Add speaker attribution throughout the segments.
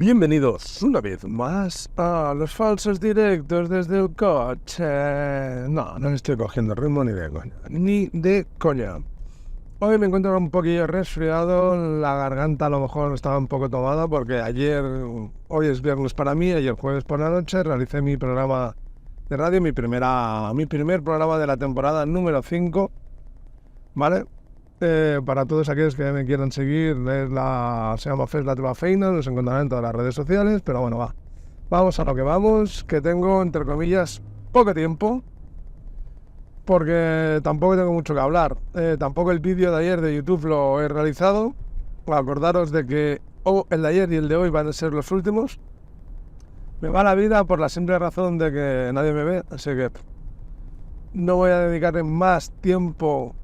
Speaker 1: Bienvenidos una vez más a los falsos directos desde el coche. No estoy cogiendo ritmo ni de coña. Ni de coña. Hoy me encuentro un poquillo resfriado, la garganta a lo mejor estaba un poco tomada porque hoy es viernes para mí, ayer jueves por la noche realicé mi programa de radio, mi primer programa de la temporada número 5, ¿vale? Para todos aquellos que me quieran seguir, se llama Fes la teva feina, nos encontrarán en todas las redes sociales, pero bueno, vamos a lo que vamos, que tengo, entre comillas, poco tiempo, porque tampoco tengo mucho que hablar. Tampoco el vídeo de ayer de YouTube lo he realizado. Acordaros de que el de ayer y el de hoy van a ser los últimos. Me va la vida por la simple razón de que nadie me ve, así que no voy a dedicarle más tiempo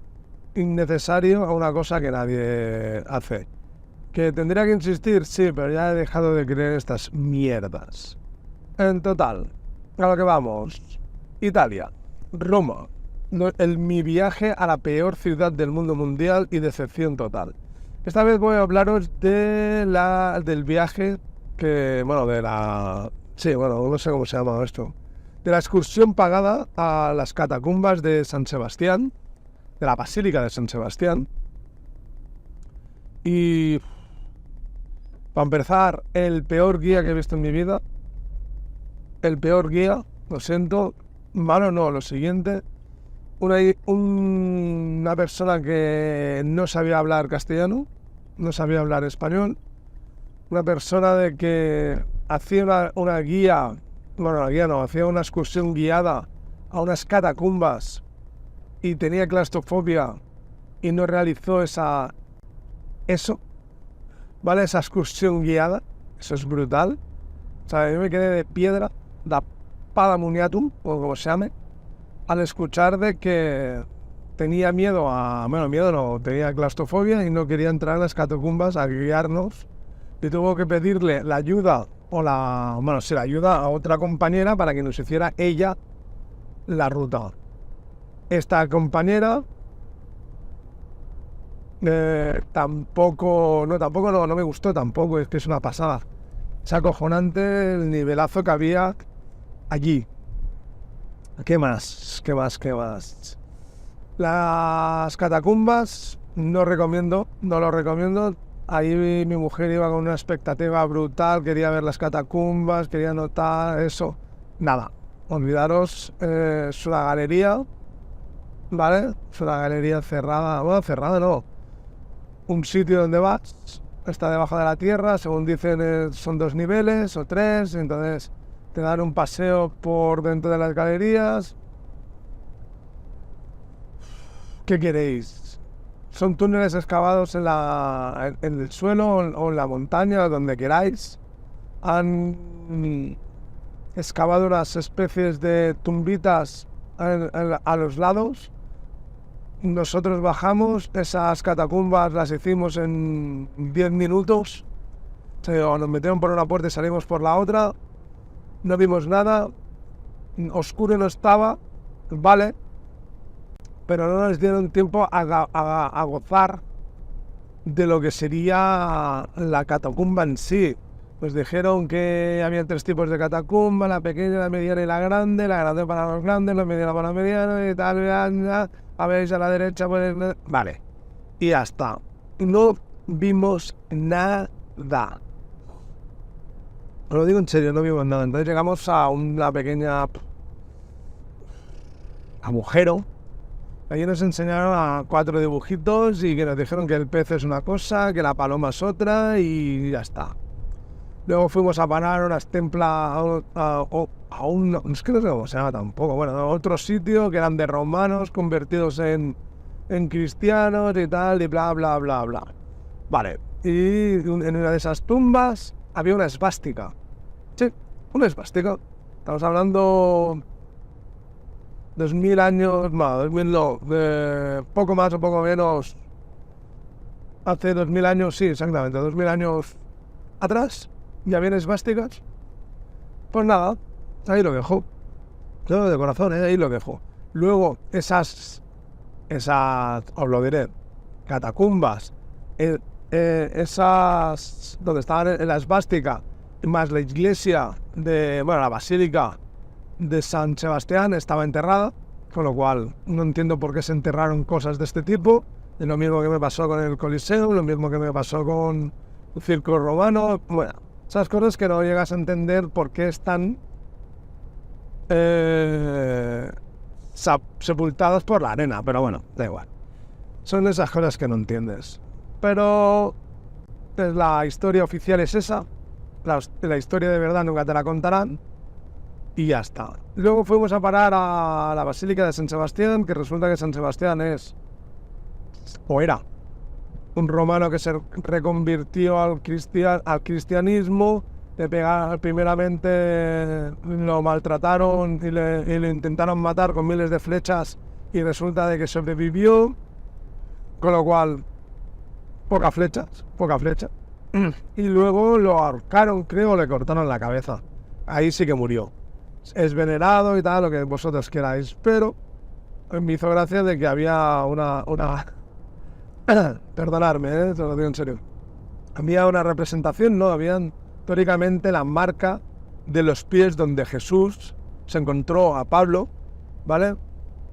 Speaker 1: innecesario a una cosa que nadie hace. ¿Que tendría que insistir? Sí, pero ya he dejado de creer estas mierdas. En total, a lo que vamos. Italia, Roma. Mi viaje a la peor ciudad del mundo mundial y decepción total. Esta vez voy a hablaros del viaje no sé cómo se llama esto. De la excursión pagada a las catacumbas de San Sebastián, de la Basílica de San Sebastián. Y para empezar, el peor guía que he visto en mi vida. El peor guía, lo siento. Malo no, lo siguiente. Una persona que no sabía hablar castellano, no sabía hablar español. Una persona de que hacía una guía, hacía una excursión guiada a unas catacumbas y tenía claustrofobia y no realizó esa excursión guiada. Eso es brutal. O sea, yo me quedé de piedra, da padamuniatum, o como se llame, al escuchar de que tenía tenía claustrofobia y no quería entrar a las catacumbas a guiarnos. Y tuvo que pedirle la ayuda la ayuda a otra compañera para que nos hiciera ella la ruta. Esta compañera tampoco me gustó tampoco, es que es una pasada. Es acojonante el nivelazo que había allí. ¿Qué más? Las catacumbas no lo recomiendo. Ahí mi mujer iba con una expectativa brutal, quería ver las catacumbas, quería notar eso. Nada, olvidaros, es una galería, ¿vale? Es una galería cerrada, cerrada no. Un sitio donde vas, está debajo de la tierra, según dicen son 2 niveles o 3, entonces te dan un paseo por dentro de las galerías. ¿Qué queréis? Son túneles excavados en el suelo o en la montaña, donde queráis. Han excavado unas especies de tumbitas a los lados. Nosotros bajamos, esas catacumbas las hicimos en 10 minutos. Nos metieron por una puerta y salimos por la otra. No vimos nada. Oscuro no estaba, vale. Pero no nos dieron tiempo a gozar de lo que sería la catacumba en sí. Nos dijeron que había 3 tipos de catacumba, la pequeña, la mediana y la grande para los grandes, la mediana para los medianos y tal, a ver, a la derecha, pues, vale. Y ya está. No vimos nada. Os lo digo en serio, no vimos nada. Entonces llegamos a una pequeña agujero. Allí nos enseñaron a 4 dibujitos y que nos dijeron que el pez es una cosa, que la paloma es otra y ya está. Luego fuimos a parar a unas templas es que no sé cómo se llama tampoco, a otro sitio que eran de romanos convertidos en cristianos y tal y bla bla bla bla. Vale, y en una de esas tumbas había una esvástica. Sí, una esvástica. Estamos hablando 2000 años, poco más o poco menos, hace 2000 años, sí, exactamente, 2000 años atrás, ya había esvásticas. Pues nada, ahí lo dejo. Yo de corazón, ahí lo dejo. Luego, esas, os lo diré, catacumbas, esas, donde estaban en la esvástica, más la iglesia la basílica de San Sebastián estaba enterrada, con lo cual no entiendo por qué se enterraron cosas de este tipo. Es lo mismo que me pasó con el Coliseo, lo mismo que me pasó con el Circo Romano. Bueno, esas cosas que no llegas a entender por qué están sepultados por la arena, pero bueno, da igual. Son esas cosas que no entiendes. Pero pues, la historia oficial es esa. La historia de verdad nunca te la contarán. Y ya está. Luego fuimos a parar a la Basílica de San Sebastián, que resulta que San Sebastián era un romano que se reconvirtió al cristianismo. Primeramente lo maltrataron y le intentaron matar con miles de flechas y resulta de que sobrevivió, con lo cual poca flecha. Y luego lo ahorcaron, creo, le cortaron la cabeza. Ahí sí que murió. Es venerado y tal, lo que vosotros queráis, pero me hizo gracia de que había una perdonadme, te lo digo en serio. Había una representación, ¿no? Habían teóricamente la marca de los pies donde Jesús se encontró a Pablo, ¿vale?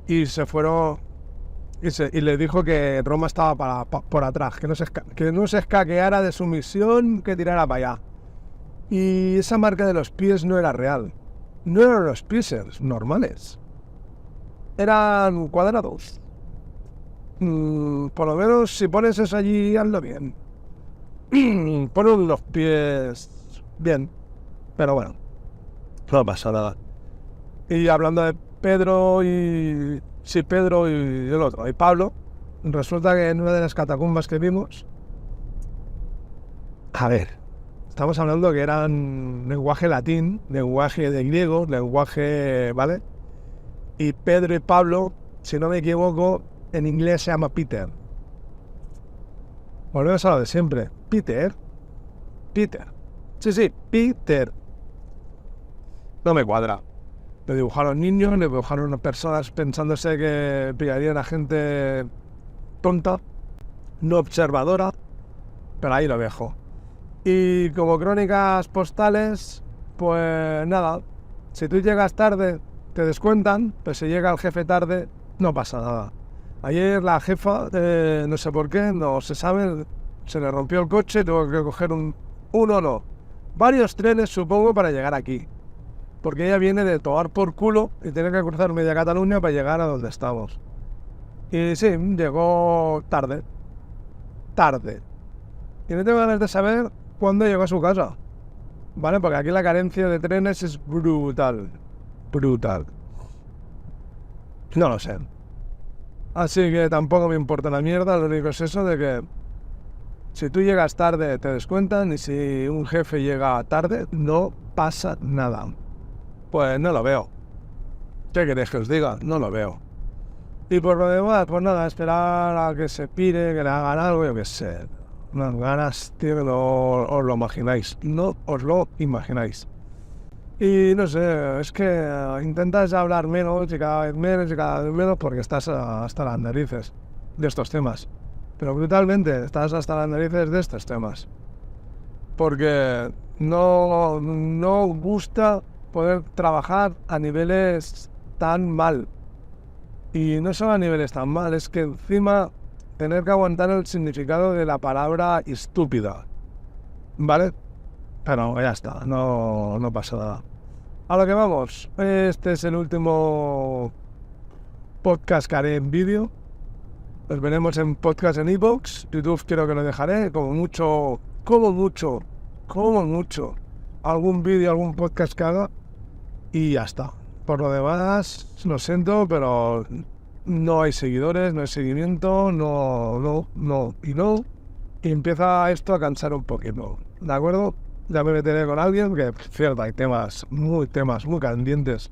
Speaker 1: Y se fueron y le dijo que Roma estaba por atrás, que no se escaqueara de su misión, que tirara para allá. Y esa marca de los pies no era real. No eran los pies normales. Eran cuadrados. Por lo menos si pones eso allí, hazlo bien. Pon los pies bien. Pero bueno, no pasa nada. Y hablando de Pedro y el otro, y Pablo, resulta que en una de las catacumbas que vimos, a ver, estamos hablando que eran lenguaje latín, lenguaje de griego, lenguaje, ¿vale? Y Pedro y Pablo, si no me equivoco, en inglés se llama Peter. Volvemos a lo de siempre. Peter. Sí, Peter. No me cuadra. Le dibujaron niños, le dibujaron personas pensándose que pillarían a gente tonta, no observadora, pero ahí lo dejo. Y como crónicas postales, pues nada, si tú llegas tarde te descuentan, pero si llega el jefe tarde no pasa nada. Ayer la jefa, no sé por qué, no se sabe, se le rompió el coche, tuvo que coger varios trenes supongo para llegar aquí. Porque ella viene de tomar por culo y tiene que cruzar media Cataluña para llegar a donde estamos. Y sí, llegó tarde. Y no tengo ganas de saber cuándo llegó a su casa. ¿Vale? Porque aquí la carencia de trenes es brutal. No lo sé. Así que tampoco me importa la mierda, lo único es eso de que si tú llegas tarde te descuentan y si un jefe llega tarde no pasa nada. Pues no lo veo. ¿Qué queréis que os diga? No lo veo. Y por lo demás, pues nada, esperar a que se pire, que le hagan algo, yo qué sé. Unas ganas, tío, que no os lo imagináis. No os lo imagináis. Y no sé, es que intentas hablar menos y cada vez menos porque estás hasta las narices de estos temas. Pero brutalmente estás hasta las narices de estos temas. Porque no gusta poder trabajar a niveles tan mal. Y no solo a niveles tan mal, es que encima tener que aguantar el significado de la palabra estúpida. ¿Vale? Pero ya está, no pasa nada. A lo que vamos, este es el último podcast que haré en vídeo. Nos veremos en podcast en iVoox. YouTube creo que lo dejaré, como mucho, algún vídeo, algún podcast que haga. Y ya está. Por lo demás, lo siento, pero no hay seguidores, no hay seguimiento, y empieza esto a cansar un poquito, ¿de acuerdo? Ya me meteré con alguien, que cierto, hay temas muy candentes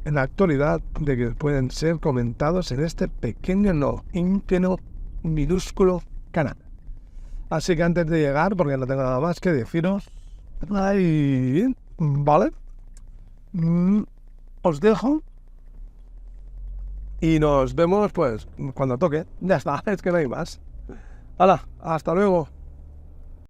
Speaker 1: en la actualidad de que pueden ser comentados en este pequeño, íntimo, minúsculo canal. Así que antes de llegar, porque no tengo nada más que deciros, ¿vale? Os dejo y nos vemos pues cuando toque. Ya está, es que no hay más. Hala, hasta luego.